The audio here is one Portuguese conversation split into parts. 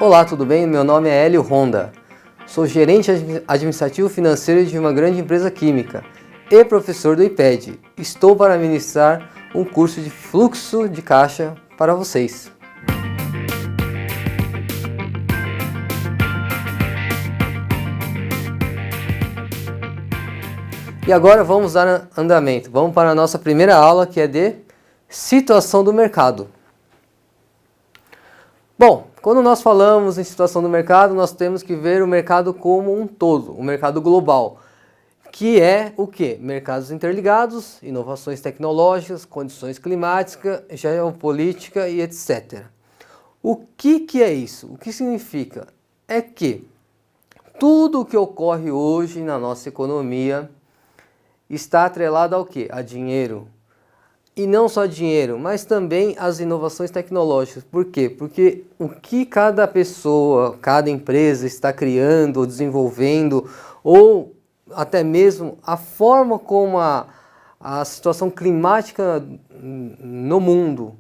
Olá, tudo bem? Meu nome é Hélio Honda. Sou gerente administrativo financeiro de uma grande empresa química e professor do IPED. Estou para ministrar um curso de fluxo de caixa para vocês. E agora vamos dar andamento. Vamos para a nossa primeira aula, que é de situação do mercado. Bom, quando nós falamos em situação do mercado, nós temos que ver o mercado como um todo, o mercado global, que é o quê? Mercados interligados, inovações tecnológicas, condições climáticas, geopolítica e etc. O que é isso? O que significa? É que tudo o que ocorre hoje na nossa economia está atrelado ao quê? A dinheiro. E não só dinheiro, mas também as inovações tecnológicas. Por quê? Porque o que cada pessoa, cada empresa está criando ou desenvolvendo, ou até mesmo a forma como a situação climática no mundo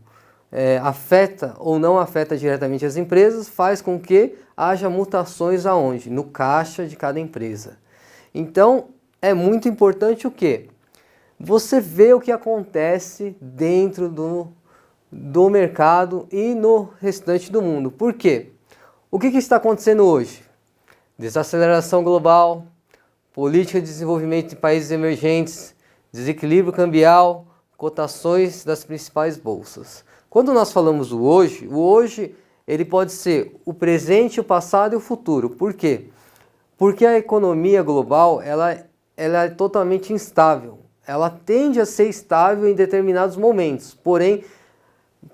afeta ou não afeta diretamente as empresas, faz com que haja mutações aonde? No caixa de cada empresa. Então, é muito importante o quê? Você vê o que acontece dentro do mercado e no restante do mundo. Por quê? O que está acontecendo hoje? Desaceleração global, política de desenvolvimento de países emergentes, desequilíbrio cambial, cotações das principais bolsas. Quando nós falamos o hoje ele pode ser o presente, o passado e o futuro. Por quê? Porque a economia global ela é totalmente instável. Ela tende a ser estável em determinados momentos, porém,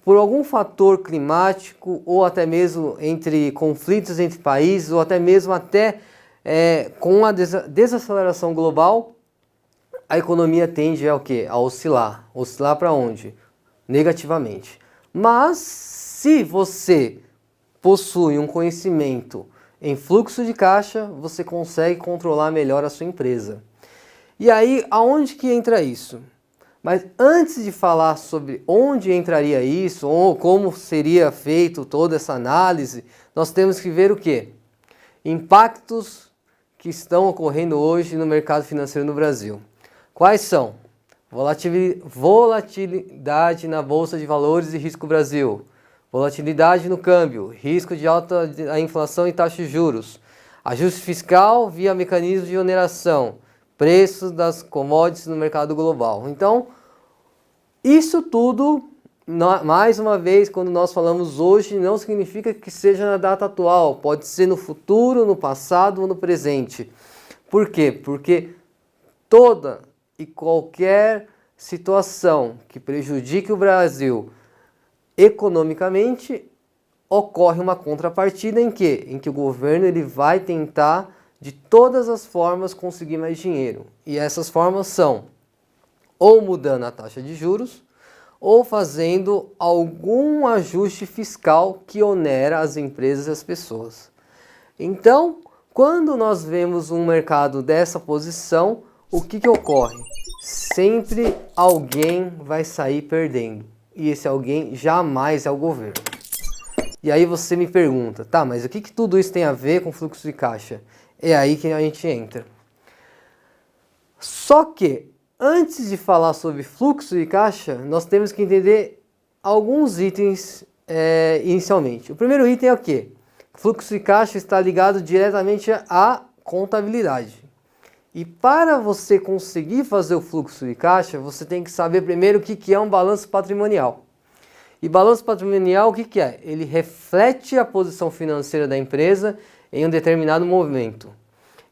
por algum fator climático ou até mesmo entre conflitos entre países ou até mesmo com a desaceleração global, a economia tende a o quê? A oscilar. Oscilar para onde? Negativamente. Mas se você possui um conhecimento em fluxo de caixa, você consegue controlar melhor a sua empresa. E aí, aonde que entra isso? Mas antes de falar sobre onde entraria isso, ou como seria feito toda essa análise, nós temos que ver o quê? Impactos que estão ocorrendo hoje no mercado financeiro no Brasil. Quais são? Volatilidade na Bolsa de Valores e Risco Brasil. Volatilidade no câmbio, risco de alta inflação e taxa de juros. Ajuste fiscal via mecanismo de oneração. Preços das commodities no mercado global. Então, isso tudo, mais uma vez, quando nós falamos hoje, não significa que seja na data atual. Pode ser no futuro, no passado ou no presente. Por quê? Porque toda e qualquer situação que prejudique o Brasil economicamente, ocorre uma contrapartida em quê? Em que o governo ele vai tentar de todas as formas conseguir mais dinheiro. E essas formas são ou mudando a taxa de juros ou fazendo algum ajuste fiscal que onera as empresas e as pessoas. Então, quando nós vemos um mercado dessa posição, o que ocorre? Sempre alguém vai sair perdendo. E esse alguém jamais é o governo. E aí você me pergunta, tá, mas o que tudo isso tem a ver com fluxo de caixa? É aí que a gente entra. Só que, antes de falar sobre fluxo de caixa, nós temos que entender alguns itens inicialmente. O primeiro item é o quê? Fluxo de caixa está ligado diretamente à contabilidade. E para você conseguir fazer o fluxo de caixa, você tem que saber primeiro o que é um balanço patrimonial. E balanço patrimonial, o que é? Ele reflete a posição financeira da empresa em um determinado momento.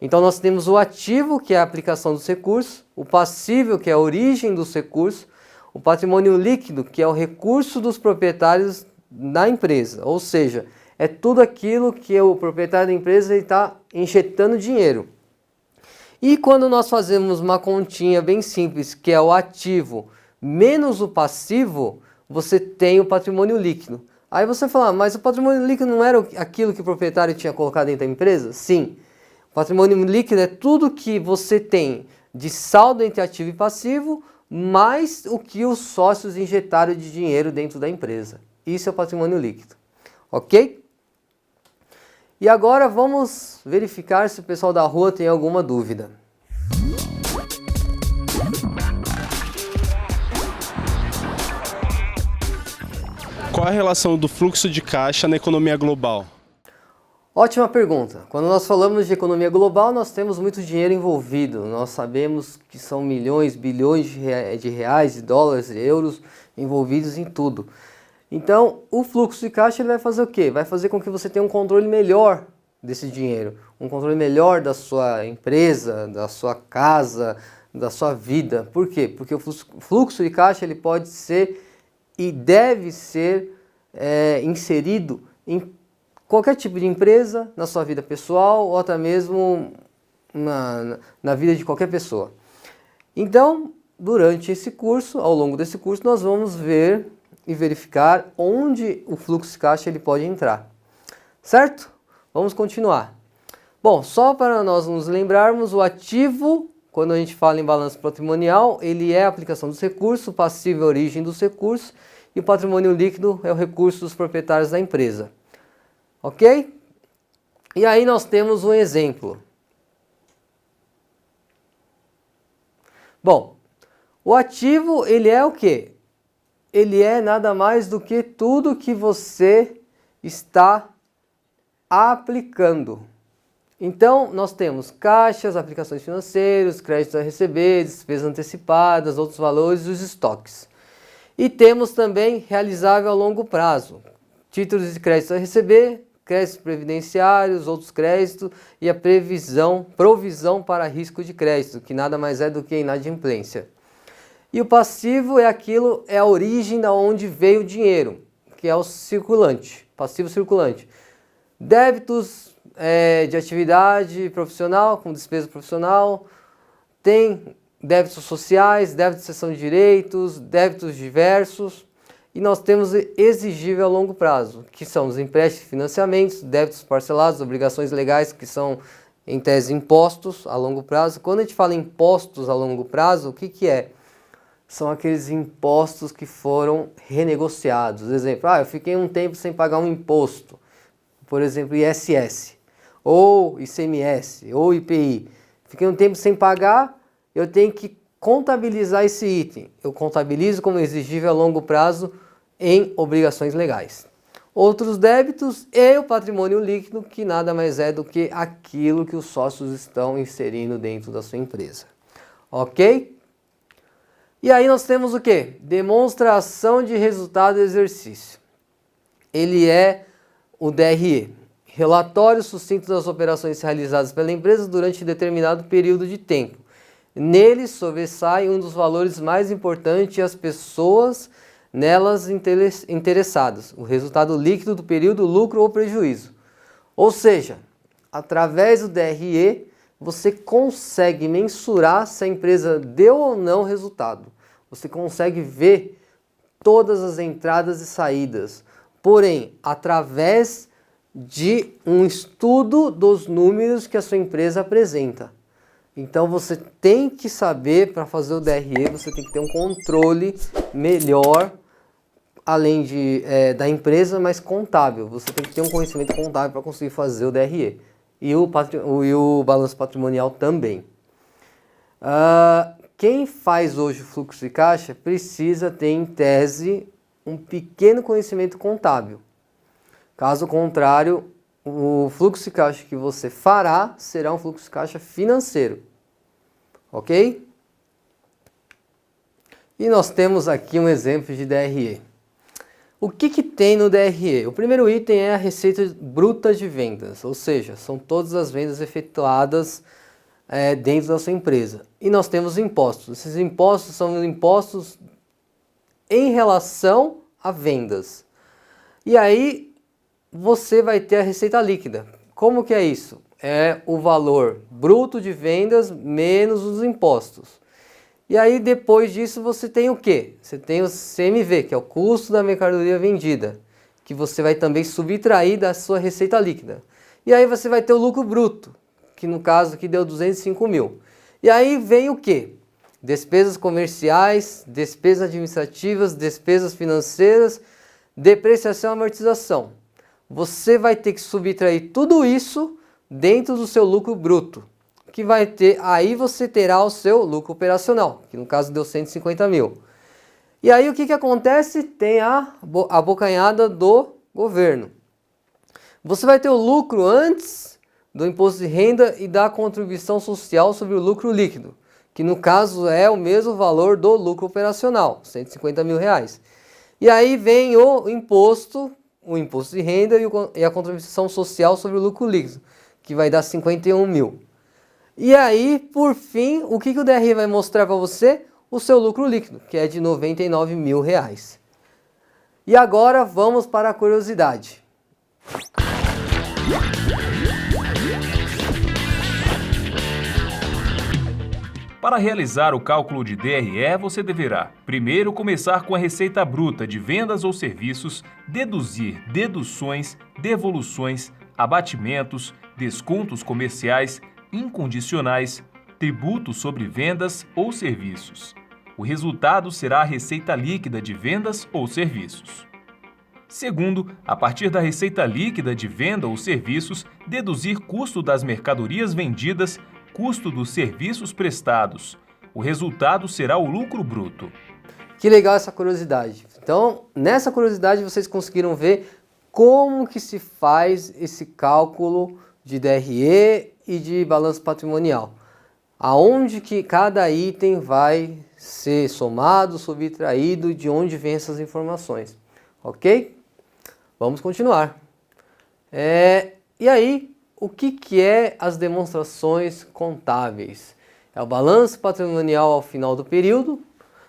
Então nós temos o ativo, que é a aplicação dos recursos, o passivo, que é a origem dos recursos, o patrimônio líquido, que é o recurso dos proprietários da empresa, ou seja, é tudo aquilo que o proprietário da empresa está injetando dinheiro. E quando nós fazemos uma continha bem simples, que é o ativo menos o passivo, você tem o patrimônio líquido. Aí você fala, mas o patrimônio líquido não era aquilo que o proprietário tinha colocado dentro da empresa? Sim. O patrimônio líquido é tudo que você tem de saldo entre ativo e passivo, mais o que os sócios injetaram de dinheiro dentro da empresa. Isso é o patrimônio líquido. Ok? E agora vamos verificar se o pessoal da rua tem alguma dúvida. Qual a relação do fluxo de caixa na economia global? Ótima pergunta. Quando nós falamos de economia global, nós temos muito dinheiro envolvido. Nós sabemos que são milhões, bilhões de reais, de dólares, de euros envolvidos em tudo. Então, o fluxo de caixa ele vai fazer o quê? Vai fazer com que você tenha um controle melhor desse dinheiro, um controle melhor da sua empresa, da sua casa, da sua vida. Por quê? Porque o fluxo de caixa ele pode ser e deve ser inserido em qualquer tipo de empresa, na sua vida pessoal ou até mesmo na vida de qualquer pessoa. Então, durante esse curso, ao longo desse curso, nós vamos ver e verificar onde o fluxo de caixa ele pode entrar. Certo? Vamos continuar. Bom, só para nós nos lembrarmos, o ativo, quando a gente fala em balanço patrimonial, ele é a aplicação dos recursos, o passivo é a origem dos recursos e o patrimônio líquido é o recurso dos proprietários da empresa. Ok? E aí nós temos um exemplo. Bom, o ativo ele é o quê? Ele é nada mais do que tudo que você está aplicando. Então, nós temos caixas, aplicações financeiras, créditos a receber, despesas antecipadas, outros valores e os estoques. E temos também realizável a longo prazo, títulos de crédito a receber, créditos previdenciários, outros créditos e a provisão para risco de crédito, que nada mais é do que inadimplência. E o passivo é a origem da onde veio o dinheiro, que é o circulante, passivo circulante. Débitos de atividade profissional, com despesa profissional, tem débitos sociais, débitos de cessão de direitos, débitos diversos, e nós temos exigível a longo prazo, que são os empréstimos e financiamentos, débitos parcelados, obrigações legais, que são, em tese, impostos a longo prazo. Quando a gente fala em impostos a longo prazo, o que é? São aqueles impostos que foram renegociados. Exemplo, eu fiquei um tempo sem pagar um imposto, por exemplo, ISS, ou ICMS, ou IPI. Fiquei um tempo sem pagar, eu tenho que contabilizar esse item. Eu contabilizo como exigível a longo prazo em obrigações legais. Outros débitos e o patrimônio líquido, que nada mais é do que aquilo que os sócios estão inserindo dentro da sua empresa. Ok? E aí nós temos o quê? Demonstração de resultado do exercício. Ele é o DRE. Relatório sucinto das operações realizadas pela empresa durante determinado período de tempo. Nele sobressai um dos valores mais importantes e as pessoas nelas interessadas, o resultado líquido do período, lucro ou prejuízo. Ou seja, através do DRE, você consegue mensurar se a empresa deu ou não resultado. Você consegue ver todas as entradas e saídas. Porém, através de um estudo dos números que a sua empresa apresenta. Então você tem que saber, para fazer o DRE, você tem que ter um controle melhor, além da empresa, mas contábil. Você tem que ter um conhecimento contábil para conseguir fazer o DRE. E o balanço patrimonial também. Quem faz hoje o fluxo de caixa precisa ter, em tese, um pequeno conhecimento contábil. Caso contrário, o fluxo de caixa que você fará será um fluxo de caixa financeiro. Ok? E nós temos aqui um exemplo de DRE. O que tem no DRE? O primeiro item é a receita bruta de vendas, ou seja, são todas as vendas efetuadas dentro da sua empresa. E nós temos impostos. Esses impostos são impostos em relação a vendas. E aí você vai ter a receita líquida. Como que é isso? É o valor bruto de vendas menos os impostos. E aí depois disso você tem o quê? Você tem o CMV, que é o custo da mercadoria vendida, que você vai também subtrair da sua receita líquida. E aí você vai ter o lucro bruto, que no caso aqui deu 205 mil. E aí vem o quê? Despesas comerciais, despesas administrativas, despesas financeiras, depreciação e amortização. você vai ter que subtrair tudo isso dentro do seu lucro bruto, que vai ter, aí você terá o seu lucro operacional, que no caso deu 150 mil. E aí o que acontece? Tem a abocanhada do governo. Você vai ter o lucro antes do imposto de renda e da contribuição social sobre o lucro líquido, que no caso é o mesmo valor do lucro operacional, 150 mil reais. E aí vem o imposto de renda e a contribuição social sobre o lucro líquido, que vai dar 51 mil. E aí, por fim, o que o DRE vai mostrar para você? O seu lucro líquido, que é de 99 mil reais. E agora vamos para a curiosidade. Para realizar o cálculo de DRE, você deverá, primeiro, começar com a receita bruta de vendas ou serviços, deduzir deduções, devoluções, abatimentos, descontos comerciais, incondicionais, tributos sobre vendas ou serviços. O resultado será a receita líquida de vendas ou serviços. Segundo, a partir da receita líquida de venda ou serviços, deduzir custo das mercadorias vendidas, custo dos serviços prestados. O resultado será o lucro bruto. Que legal essa curiosidade. Então, nessa curiosidade vocês conseguiram ver como que se faz esse cálculo de DRE e de balanço patrimonial. Aonde que cada item vai ser somado, subtraído, de onde vem essas informações. Ok? Vamos continuar. E aí, o que é as demonstrações contábeis? É o balanço patrimonial ao final do período,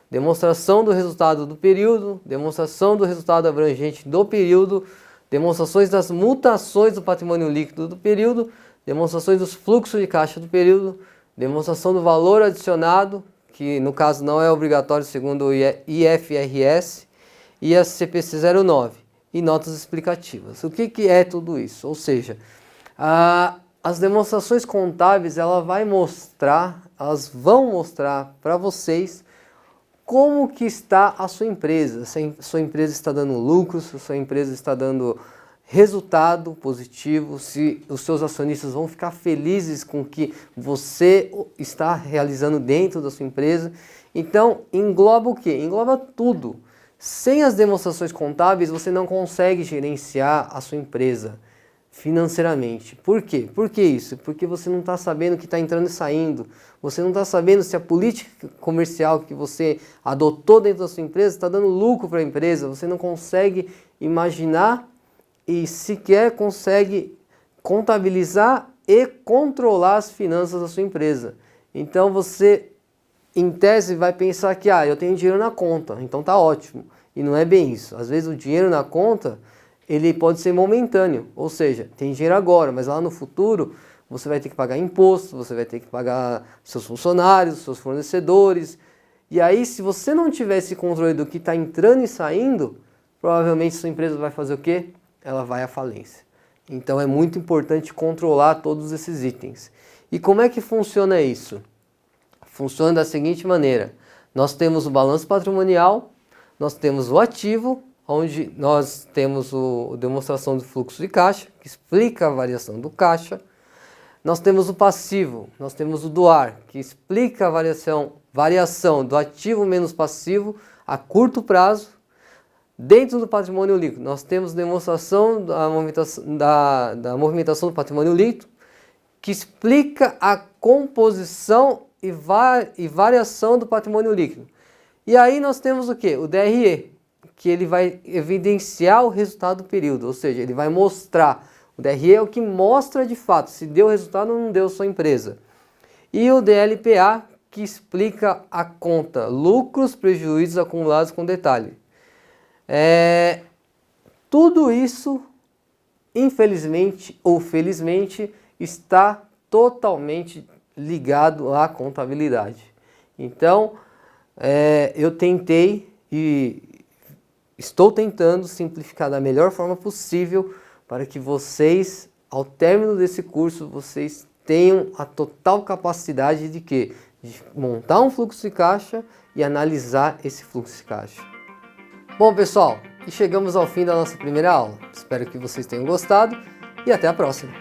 demonstração do resultado do período, demonstração do resultado abrangente do período, demonstrações das mutações do patrimônio líquido do período, demonstrações dos fluxos de caixa do período, demonstração do valor adicionado, que no caso não é obrigatório segundo o IFRS, e a CPC 09, e notas explicativas. O que é tudo isso? Ou seja, as demonstrações contábeis elas vão mostrar para vocês como que está a sua empresa, se a sua empresa está dando lucro, se a sua empresa está dando resultado positivo, se os seus acionistas vão ficar felizes com o que você está realizando dentro da sua empresa. Então, engloba o quê? Engloba tudo. Sem as demonstrações contábeis, você não consegue gerenciar a sua empresa financeiramente. Por quê? Por que isso? Porque você não está sabendo o que está entrando e saindo. Você não está sabendo se a política comercial que você adotou dentro da sua empresa está dando lucro para a empresa. Você não consegue imaginar e sequer consegue contabilizar e controlar as finanças da sua empresa. Então você, em tese, vai pensar que eu tenho dinheiro na conta, então tá ótimo. E não é bem isso. Às vezes o dinheiro na conta ele pode ser momentâneo, ou seja, tem dinheiro agora, mas lá no futuro você vai ter que pagar imposto, você vai ter que pagar seus funcionários, seus fornecedores. E aí, se você não tiver esse controle do que está entrando e saindo, provavelmente sua empresa vai fazer o quê? Ela vai à falência. Então é muito importante controlar todos esses itens. E como é que funciona isso? Funciona da seguinte maneira: nós temos o balanço patrimonial, nós temos o ativo, onde nós temos a demonstração do fluxo de caixa, que explica a variação do caixa. Nós temos o passivo, nós temos o doar, que explica a variação do ativo menos passivo a curto prazo. Dentro do patrimônio líquido, nós temos demonstração da movimentação do patrimônio líquido, que explica a composição e variação do patrimônio líquido. E aí nós temos o quê? O DRE, que ele vai evidenciar o resultado do período, ou seja, ele vai mostrar. O DRE é o que mostra de fato se deu resultado ou não deu sua empresa. E o DLPA, que explica a conta lucros, prejuízos acumulados com detalhe. Tudo isso, infelizmente ou felizmente, está totalmente ligado à contabilidade. Então, eu tentei e estou tentando simplificar da melhor forma possível para que vocês, ao término desse curso, vocês tenham a total capacidade de quê? De montar um fluxo de caixa e analisar esse fluxo de caixa. Bom, pessoal, e chegamos ao fim da nossa primeira aula. Espero que vocês tenham gostado e até a próxima.